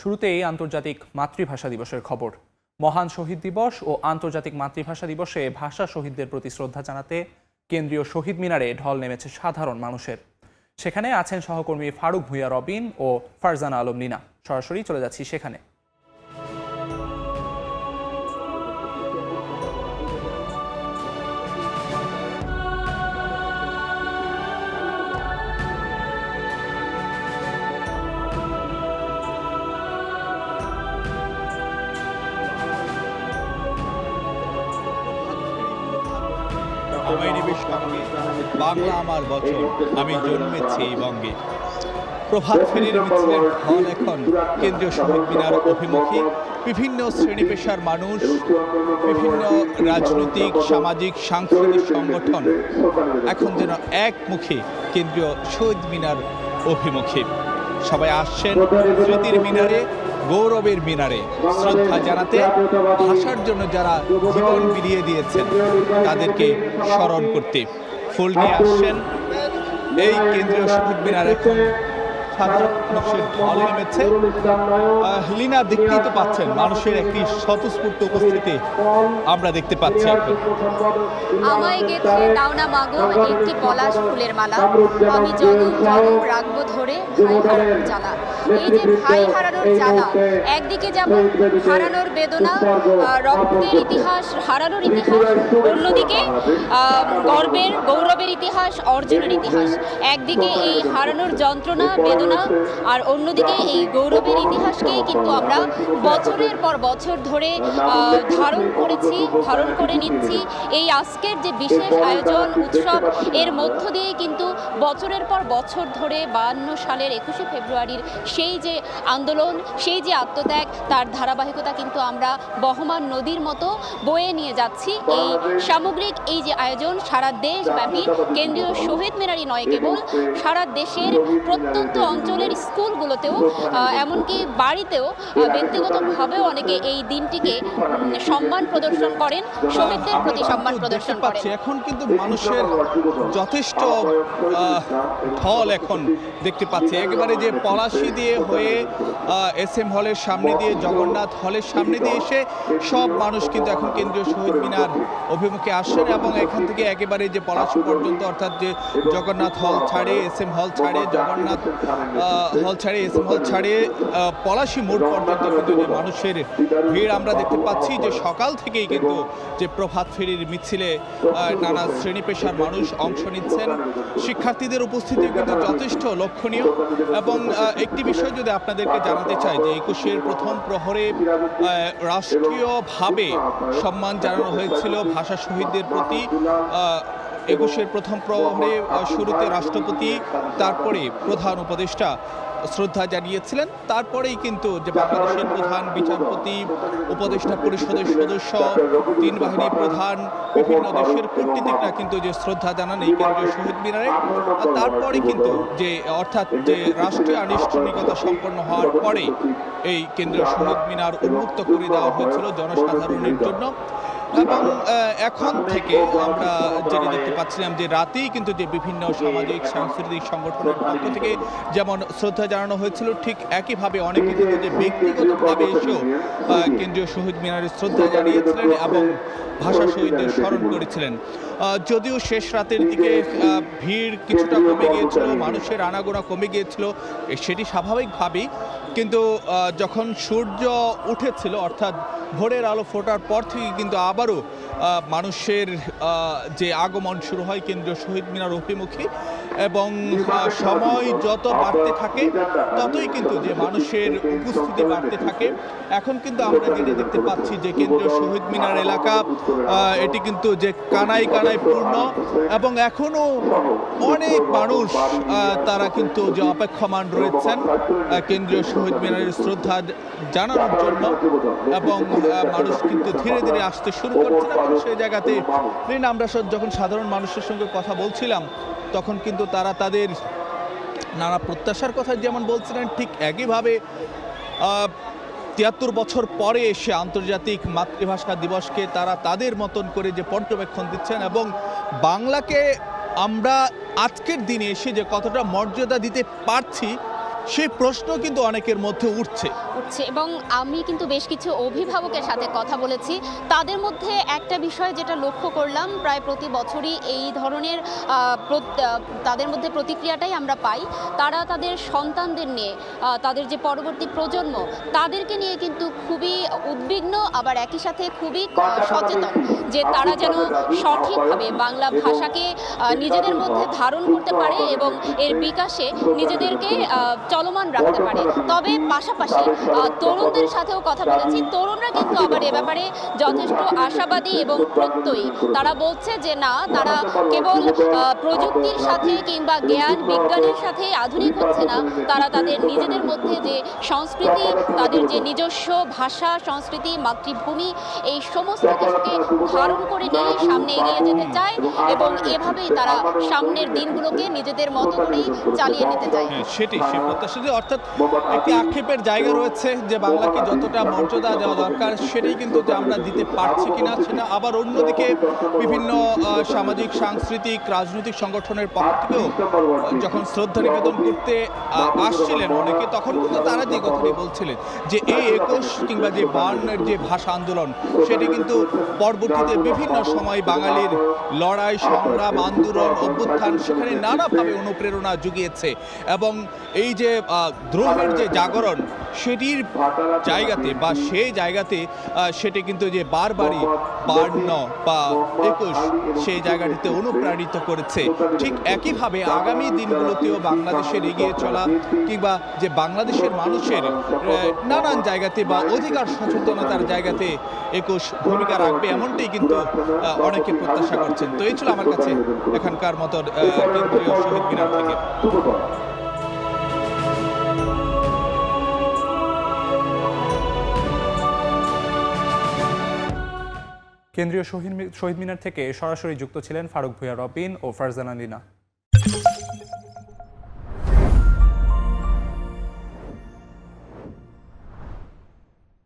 শুরুতেই আন্তর্জাতিক মাতৃভাষা দিবসের খবর। মহান শহীদ দিবস ও আন্তর্জাতিক মাতৃভাষা দিবসে ভাষা শহীদদের প্রতি শ্রদ্ধা জানাতে কেন্দ্রীয় শহীদ মিনারে ঢল নেমেছে সাধারণ মানুষের। সেখানে আছেন সহকর্মী ফারুক ভুঁইয়া রবিন ও ফারজানা আলম নীনা। সরাসরি চলে যাচ্ছি সেখানে। বাংলা আমার বচন, আমি জন্মেছি এই বঙ্গে। প্রভাত ফেরির মিছিলের ঢল এখন কেন্দ্রীয় শহীদ মিনার অভিমুখী। বিভিন্ন শ্রেণী পেশার মানুষ, বিভিন্ন রাজনৈতিক, সামাজিক, সাংস্কৃতিক সংগঠন এখন যেন একমুখী কেন্দ্রীয় শহীদ মিনার অভিমুখী। সবাই আসছেন স্মৃতির মিনারে, গৌরবের মিনারে শ্রদ্ধা জানাতে, ভাষার জন্য যারা জীবন বিলিয়ে দিয়েছেন তাদেরকে স্মরণ করতে। ফুল নিয়ে আসছেন এই কেন্দ্রীয় শহীদ মিনার। এখন সাধারণ মানুষের ঢল নেমেছে। লীনা, দেখতেই তো পাচ্ছেন মানুষের একটি স্বতঃস্ফূর্ত উপস্থিতি আমরা দেখতে পাচ্ছি। আমায় গেছে দাও না মাগো একটি পলাশ ফুলের মালা, আমি জনম জনম রাখবো ধরে ভাই হারানোর জ্বালা। এই যে ভাই হারানোর জ্বালা, একদিকে যেমন হারানোর বেদনা, রক্তের ইতিহাস, হারানোর ইতিহাস, অন্যদিকে গর্বের গৌরবের ইতিহাস, অর্জনের ইতিহাস। একদিকে এই হারানোর যন্ত্রণা, বেদনা, আর অন্যদিকে এই গৌরবের ইতিহাসকেই কিন্তু আমরা বছরের পর বছর ধরে ধারণ করে নিচ্ছি। এই আজকের যে বিশেষ আয়োজন, উৎসব, এর মধ্য দিয়ে কিন্তু বছরের পর বছর ধরে 52 সালের 21শে ফেব্রুয়ারির সেই যে আন্দোলন, সেই যে আত্মত্যাগ, তার ধারাবাহিকতা কিন্তু আমরা বহমান নদীর মতো বয়ে নিয়ে যাচ্ছি। এই সামগ্রিক এই যে আয়োজন সারা দেশব্যাপী, কেন্দ্রীয় শহীদ মিনারই নয় কেবল, সারা দেশের প্রত্যন্ত অঞ্চলের স্কুলগুলোতেও, এমনকি বাড়িতেও ব্যক্তিগতভাবেও অনেকে এই দিনটিকে সম্মান প্রদর্শন করেন, শহীদদের প্রতি সম্মান প্রদর্শন করেন। এখন কিন্তু মানুষের যথেষ্ট ঢল এখন দেখতে পাচ্ছি। একেবারে যে পলাশী দিয়ে হয়ে SM হলের সামনে দিয়ে, জগন্নাথ হলের সামনে দিয়ে এসে সব মানুষ কিন্তু এখন কেন্দ্রীয় শহীদ মিনার অভিমুখে আসছেন এবং এখান থেকে একেবারে যে পলাশী পর্যন্ত, অর্থাৎ যে জগন্নাথ হল ছাড়ে, SM হল ছাড়ে, জগন্নাথ হল ছাড়ে, SM হল ছাড়ে, পলাশী মোড় পর্যন্ত কিন্তু যে মানুষের ভিড় আমরা দেখতে পাচ্ছি। যে সকাল থেকেই কিন্তু যে প্রভাত ফেরির মিছিলে নানা শ্রেণী পেশার মানুষ অংশ নিচ্ছেন। শিক্ষার্থীদের উপস্থিতি কিন্তু যথেষ্ট লক্ষণীয়। এবং একটি বিষয় যদি আপনাদেরকে জানাতে চাই যে 21শের প্রথম প্রহরে রাষ্ট্রীয়ভাবে সম্মান জানানো হয়েছিল ভাষা শহীদদের প্রতি। 21শের প্রথম প্রহরে শুরুতে রাষ্ট্রপতি, তারপরে প্রধান উপদেষ্টা শ্রদ্ধা জানিয়েছিলেন। তারপরেই কিন্তু যে বাংলাদেশের প্রধান বিচারপতি, উপদেষ্টা পরিষদের সদস্য, 3 বাহিনী প্রধান, বিভিন্ন দেশের কূটনীতিকরা কিন্তু যে শ্রদ্ধা জানান এই কেন্দ্রীয় শহীদ মিনারে। তারপরে কিন্তু যে অর্থাৎ যে রাষ্ট্রীয় আনুষ্ঠানিকতা সম্পন্ন হওয়ার পরে এই কেন্দ্রীয় শহীদ মিনার উন্মুক্ত করে দেওয়া হয়েছিল জনসাধারণের জন্য। এবং এখন থেকে আমরা যেটা দেখতে পাচ্ছিলাম যে রাতেই কিন্তু যে বিভিন্ন সামাজিক সাংস্কৃতিক সংগঠনের পক্ষ থেকে যেমন শ্রদ্ধা জানানো হয়েছিল, ঠিক একইভাবে অনেকে কিন্তু যে ব্যক্তিগতভাবে এসেও কেন্দ্রীয় শহীদ মিনারে শ্রদ্ধা জানিয়েছিলেন এবং ভাষা শহীদদের স্মরণ করেছিলেন। যদিও শেষ রাতের দিকে ভিড় কিছুটা কমে গিয়েছিল, মানুষের আনাগোনা কমে গিয়েছিল, সেটি স্বাভাবিকভাবেই। কিন্তু যখন সূর্য উঠেছিল, অর্থাৎ ভোরের আলো ফোটার পর থেকে কিন্তু আবারও মানুষের যে আগমন শুরু হয় কেন্দ্রীয় শহীদ মিনার অভিমুখী। এবং সময় যত বাড়তে থাকে ততই কিন্তু যে মানুষের উপস্থিতি বাড়তে থাকে। এখন কিন্তু আমরা যেটা দেখতে পাচ্ছি যে কেন্দ্রীয় শহীদ মিনার এলাকা, এটি কিন্তু যে কানায় কানায় পূর্ণ এবং এখনও অনেক মানুষ তারা কিন্তু যে অপেক্ষমান রয়েছেন কেন্দ্রীয় শহীদ মিনারের শ্রদ্ধা জানানোর জন্য। এবং মানুষ কিন্তু ধীরে ধীরে আসতে শুরু করছেন। এবং সেই জায়গাতে আমরা যখন সাধারণ মানুষের সঙ্গে কথা বলছিলাম, তখন কিন্তু তারা তাদের নানা প্রত্যাশার কথা যেমন বলছিলেন, ঠিক একইভাবে 73 বছর পরে এসে আন্তর্জাতিক মাতৃভাষা দিবসকে তারা তাদের মতন করে যে পর্যবেক্ষণ দিচ্ছেন এবং বাংলাকে আমরা আজকের দিনে এসে যে কতটা মর্যাদা দিতে পারছি সেই প্রশ্ন কিন্তু অনেকের মধ্যে উঠছে। এবং আমি কিন্তু বেশ কিছু অভিভাবকের সাথে কথা বলেছি। তাদের মধ্যে একটা বিষয় যেটা লক্ষ্য করলাম, প্রায় প্রতি বছরই এই ধরনের তাদের মধ্যে প্রতিক্রিয়াটাই আমরা পাই। তারা তাদের সন্তানদের নিয়ে, তাদের যে পরবর্তী প্রজন্ম, তাদেরকে নিয়ে কিন্তু খুবই উদ্বিগ্ন, আবার একই সাথে খুবই সচেতন যে তারা যেন সঠিকভাবে বাংলা ভাষাকে নিজেদের মধ্যে ধারণ করতে পারে এবং এর বিকাশে নিজেদেরকে চলমান রাখতে পারে। তবে পাশাপাশি তরুণদের সাথেও কথা বলেছি। তরুণরা কিন্তু আবার এ ব্যাপারে যথেষ্ট আশাবাদী এবং প্রত্যয়ী। তারা বলছে যে না, তারা কেবল প্রযুক্তির সাথে কিংবা জ্ঞান বিজ্ঞানের সাথে আধুনিক হচ্ছে না, তারা তাদের নিজেদের মধ্যে যে সংস্কৃতি, তাদের যে নিজস্ব ভাষা, সংস্কৃতি, মাতৃভূমি, এই সমস্ত কিছুকে ধারণ করে নিয়ে সামনে এগিয়ে যেতে চায় এবং এভাবেই তারা সামনের দিনগুলোকে নিজেদের মতো করেই চালিয়ে নিতে চায়। সেটাই, সে প্রত্যাশা, অর্থাৎ একটি আক্ষেপের জায়গা রয়েছে যে বাংলাকে যতটা মর্যাদা দেওয়া দরকার সেটাই কিন্তু যে আমরা দিতে পারছি কিনা সেটা। আবার অন্যদিকে বিভিন্ন সামাজিক, সাংস্কৃতিক, রাজনৈতিক সংগঠনের পক্ষ থেকেও যখন শ্রদ্ধা নিবেদন করতে আসছিলেন অনেকে, তখন কিন্তু তারা যে কথাটি বলছিলেন যে এই ২১ কিংবা যে ৫২-এর যে ভাষা আন্দোলন, সেটি কিন্তু পরবর্তীতে বিভিন্ন সময় বাঙালির লড়াই, সংগ্রাম, আন্দোলন, অভ্যুত্থান, সেখানে নানাভাবে অনুপ্রেরণা জুগিয়েছে এবং এই যে দ্রোহের যে জাগরণ, সেটির জায়গাতে বা সেই জায়গাতে সেটি কিন্তু যে বারবারই ৫২ বা ২১ সেই জায়গাটিতে অনুপ্রাণিত করেছে। ঠিক একইভাবে আগামী দিনগুলোতেও বাংলাদেশের এগিয়ে চলা কিংবা যে বাংলাদেশের মানুষের নানান জায়গাতে বা অধিকার সচেতনতার জায়গাতে ২১ ভূমিকা রাখবে, এমনটাই কিন্তু অনেকে প্রত্যাশা করছেন। তো এই ছিল আমার কাছে এখানকার মতো কেন্দ্রীয় শহীদ মিনার থেকে। কেন্দ্রীয় শহীদ মিনার থেকে সরাসরি যুক্ত ছিলেন ফারুক ভূঁইয়া রবিন ও ফারজানা লিনা।